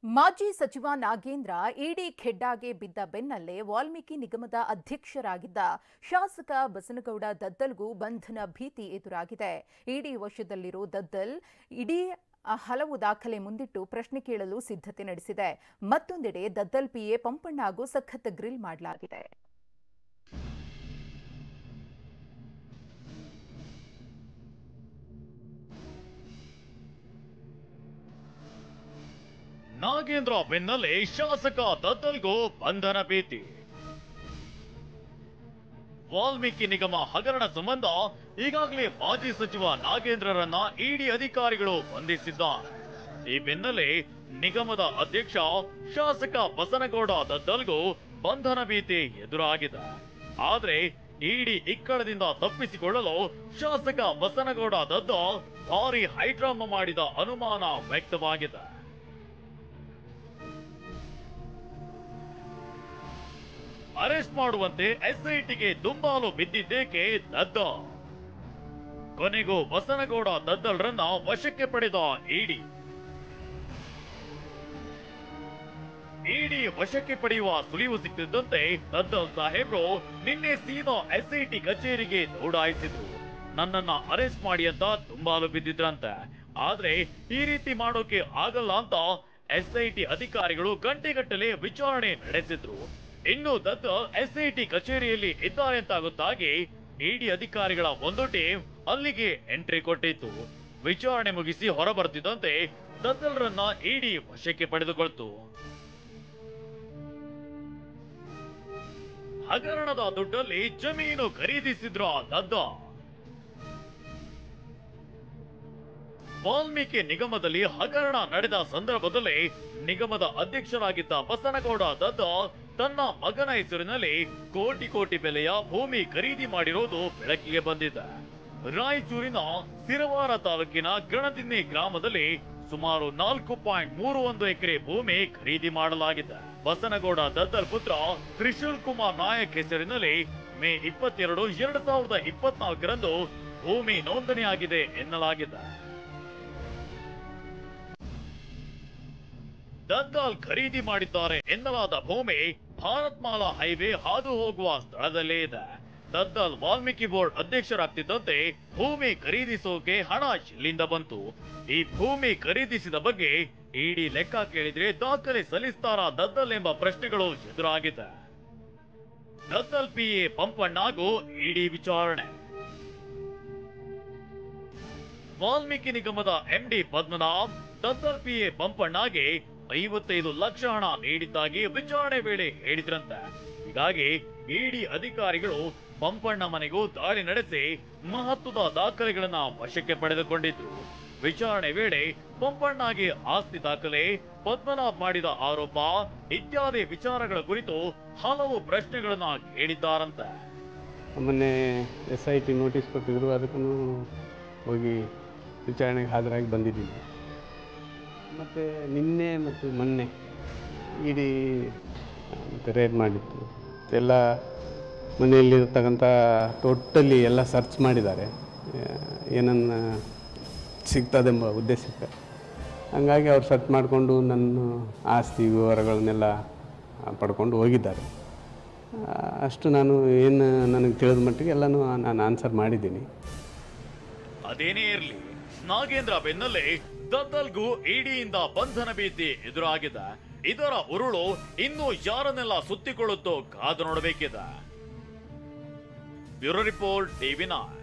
ಮಾಜಿ ಸಚಿವ ನಾಗೇಂದ್ರ ಇಡಿ ಖೆಡ್ಡಾಗೆ ಬಿದ್ದ ಬೆನ್ನಲ್ಲೇ ವಾಲ್ಮೀಕಿ ನಿಗಮದ ಅಧ್ಯಕ್ಷರಾಗಿದ್ದ ಶಾಸಕ ಬಸನಗೌಡ ದದ್ದಲ್ಗೂ ಬಂಧನ ಭೀತಿ ಎದುರಾಗಿದೆ. ಇಡಿ ವಶದಲ್ಲಿರೋ ದದ್ದಲ್ ಇಡೀ ಹಲವು ದಾಖಲೆ ಮುಂದಿಟ್ಟು ಪ್ರಶ್ನೆ ಕೇಳಲು ಸಿದ್ಧತೆ ನಡೆಸಿದೆ. ಮತ್ತೊಂದೆಡೆ ದದ್ದಲ್ ಪಿಎ ಪಂಪಣ್ಣಗೂ ಸಖತ್ ಗ್ರಿಲ್ ಮಾಡಲಾಗಿದೆ. ನಾಗೇಂದ್ರ ಬೆನ್ನಲ್ಲೇ ಶಾಸಕ ದದ್ದಲ್ಗೂ ಬಂಧನ ಭೀತಿ. ವಾಲ್ಮೀಕಿ ನಿಗಮ ಹಗರಣ ಸಂಬಂಧ ಈಗಾಗಲೇ ಮಾಜಿ ಸಚಿವ ನಾಗೇಂದ್ರರನ್ನ ಇಡಿ ಅಧಿಕಾರಿಗಳು ಬಂಧಿಸಿದ್ದಾರೆ. ಈ ಬೆನ್ನಲ್ಲೇ ನಿಗಮದ ಅಧ್ಯಕ್ಷ ಶಾಸಕ ಬಸನಗೌಡ ದದ್ದಲ್ಗೂ ಬಂಧನ ಭೀತಿ ಎದುರಾಗಿದೆ. ಆದ್ರೆ ಇಡಿ ಇಕ್ಕಳದಿಂದ ತಪ್ಪಿಸಿಕೊಳ್ಳಲು ಶಾಸಕ ಬಸನಗೌಡ ದದ್ದಲ್ ಭಾರಿ ಹೈಡ್ರಾಮಾ ಮಾಡಿದ ಅನುಮಾನ ವ್ಯಕ್ತವಾಗಿದೆ. ಅರೆಸ್ಟ್ ಮಾಡುವಂತೆ ಎಸ್ಐಟಿಗೆ ದುಂಬಾಲು ಬಿದ್ದಿದ್ದೇಕೆ ದದ್ದಲ್? ಕೊನೆಗೂ ಬಸನಗೌಡ ದದ್ದಲ್ರನ್ನ ವಶಕ್ಕೆ ಪಡೆದ ಇಡಿ. ವಶಕ್ಕೆ ಪಡೆಯುವ ಸುಳಿವು ಸಿಕ್ಕಿದ್ದಂತೆ ದದ್ದಲ್ ಸಾಹೇಬ್ರು ನಿನ್ನೆ ಸೀದಾ ಎಸ್ಐಟಿ ಕಚೇರಿಗೆ ದೌಡಾಯಿಸಿದ್ರು. ನನ್ನನ್ನ ಅರೆಸ್ಟ್ ಮಾಡಿ ಅಂತ ದುಂಬಾಲು ಬಿದ್ದಿದ್ರಂತೆ. ಆದ್ರೆ ಈ ರೀತಿ ಮಾಡೋಕೆ ಆಗಲ್ಲ ಅಂತ ಎಸ್ಐಟಿ ಅಧಿಕಾರಿಗಳು ಗಂಟೆಗಟ್ಟಲೆ ವಿಚಾರಣೆ ನಡೆಸಿದ್ರು. ಇನ್ನು ದದ್ದಲ್ ಎಸ್ಐಟಿ ಕಚೇರಿಯಲ್ಲಿ ಇದ್ದಾರೆ ಅಂತ ಗೊತ್ತಾಗಿ ಇಡಿ ಅಧಿಕಾರಿಗಳ ಒಂದು ಟೀಮ್ ಅಲ್ಲಿಗೆ ಎಂಟ್ರಿ ಕೊಟ್ಟಿತ್ತು. ವಿಚಾರಣೆ ಮುಗಿಸಿ ಹೊರಬರ್ತಿದ್ದಂತೆ ದದ್ದಲ್ರನ್ನ ಇಡಿ ವಶಕ್ಕೆ ಪಡೆದುಕೊಳ್ತು. ಹಗರಣದ ದುಡ್ಡಲ್ಲಿ ಜಮೀನು ಖರೀದಿಸಿದ್ರ ದದ್ದಲ್. ವಾಲ್ಮೀಕಿ ನಿಗಮದಲ್ಲಿ ಹಗರಣ ನಡೆದ ಸಂದರ್ಭದಲ್ಲಿ ನಿಗಮದ ಅಧ್ಯಕ್ಷರಾಗಿದ್ದ ಬಸನಗೌಡ ದದ್ದಲ್ ತನ್ನ ಮಗನ ಹೆಸರಿನಲ್ಲಿ ಕೋಟಿ ಬೆಲೆಯ ಭೂಮಿ ಖರೀದಿ ಮಾಡಿರೋದು ಬೆಳಕಿಗೆ ಬಂದಿದೆ. ರಾಯಚೂರಿನ ಸಿರವಾರ ತಾಲೂಕಿನ ಗಣದಿನ್ನಿ ಗ್ರಾಮದಲ್ಲಿ ಸುಮಾರು 4.31 ಎಕರೆ ಭೂಮಿ ಖರೀದಿ ಮಾಡಲಾಗಿದೆ. ಬಸನಗೌಡ ದದ್ದಲ್ ಪುತ್ರ ತ್ರಿಶೂಲ್ ಕುಮಾರ್ ನಾಯಕ್ ಹೆಸರಿನಲ್ಲಿ ಮೇ 22, 2024ರಂದು ಭೂಮಿ ನೋಂದಣಿಯಾಗಿದೆ ಎನ್ನಲಾಗಿದೆ. ದದ್ದಲ್ ಖರೀದಿ ಮಾಡಿದ್ದಾರೆ ಎನ್ನಲಾದ ಭೂಮಿ ಭಾರತ್ ಮಾಲಾ ಹೈವೇ ಹಾದು ಹೋಗುವ ಸ್ಥಳದಲ್ಲೇ ಇದೆ. ದದ್ದಲ್ ವಾಲ್ಮೀಕಿ ಬೋರ್ಡ್ ಅಧ್ಯಕ್ಷರಾಗ್ತಿದ್ದಂತೆ ಭೂಮಿ ಖರೀದಿಸೋಕೆ ಹಣ ಎಲ್ಲಿಂದ ಬಂತು? ಈ ಭೂಮಿ ಖರೀದಿಸಿದ ಬಗ್ಗೆ ಇಡಿ ಲೆಕ್ಕ ಕೇಳಿದ್ರೆ ದಾಖಲೆ ಸಲ್ಲಿಸ್ತಾರ ದದ್ದಲ್ ಎಂಬ ಪ್ರಶ್ನೆಗಳು ಎದುರಾಗಿದೆ. ದದ್ದಲ್ ಪಿಎ ಪಂಪಣ್ಣಗೂ ಇಡಿ ವಿಚಾರಣೆ. ವಾಲ್ಮೀಕಿ ನಿಗಮದ ಎಂಡಿ ಪದ್ಮನಾಭ್ ದದ್ದಲ್ ಪಿಎ ಪಂಪಣ್ಣಗೆ 55 ಲಕ್ಷ ಹಣ ನೀಡಿದ್ದಾಗಿ ವಿಚಾರಣೆ ವೇಳೆ ಹೇಳಿದ್ರಂತೆ. ಹೀಗಾಗಿ ಇಡಿ ಅಧಿಕಾರಿಗಳು ಪಂಪಣ್ಣ ಮನೆಗೂ ದಾಳಿ ನಡೆಸಿ ಮಹತ್ವದ ದಾಖಲೆಗಳನ್ನ ವಶಕ್ಕೆ ಪಡೆದುಕೊಂಡಿದ್ರು. ವಿಚಾರಣೆ ವೇಳೆ ಪಂಪಣ್ಣಗೆ ಆಸ್ತಿ ದಾಖಲೆ, ಪದ್ಮನಾಭ್ ಮಾಡಿದ ಆರೋಪ ಇತ್ಯಾದಿ ವಿಚಾರಗಳ ಕುರಿತು ಹಲವು ಪ್ರಶ್ನೆಗಳನ್ನ ಕೇಳಿದ್ದಾರಂತೆ. ಮೊನ್ನೆ SIT ನೋಟಿಸ್ ಕೊಟ್ಟಿದ್ರು, ಅದಕ್ಕೂ ಹೋಗಿ ವಿಚಾರಣೆಗೆ ಹಾಜರಾಗಿ ಬಂದಿದ್ದೀನಿ. ಮತ್ತು ನಿನ್ನೆ ಮತ್ತು ಮೊನ್ನೆ ಇಡೀ ಮತ್ತು ರೇಡ್ ಮಾಡಿತ್ತು. ಎಲ್ಲ ಮನೆಯಲ್ಲಿರ್ತಕ್ಕಂಥ ಟೋಟಲಿ ಎಲ್ಲ ಸರ್ಚ್ ಮಾಡಿದ್ದಾರೆ, ಏನನ್ನು ಸಿಗ್ತದೆಂಬ ಉದ್ದೇಶಕ್ಕೆ. ಹಾಗಾಗಿ ಅವ್ರು ಸರ್ಚ್ ಮಾಡಿಕೊಂಡು ನನ್ನ ಆಸ್ತಿ ವಿವರಗಳನ್ನೆಲ್ಲ ಪಡ್ಕೊಂಡು ಹೋಗಿದ್ದಾರೆ. ಅಷ್ಟು ನಾನು ಏನು ನನಗೆ ತಿಳಿದ ಮಟ್ಟಿಗೆ ಎಲ್ಲನೂ ನಾನು ಆನ್ಸರ್ ಮಾಡಿದ್ದೀನಿ. ಅದೇನೇ ಇರಲಿ, ನಾಗೇಂದ್ರ ಬೆನ್ನಲ್ಲೇ ದದ್ದಲ್ಗೂ ಇಡಿಯಿಂದ ಬಂಧನ ಭೀತಿ ಎದುರಾಗಿದೆ. ಇದರ ಉರುಳು ಇನ್ನೂ ಯಾರನ್ನೆಲ್ಲ ಸುತ್ತಿಕೊಳ್ಳುತ್ತೋ ಕಾದು ನೋಡಬೇಕಿದೆ. Bureau report, TV9.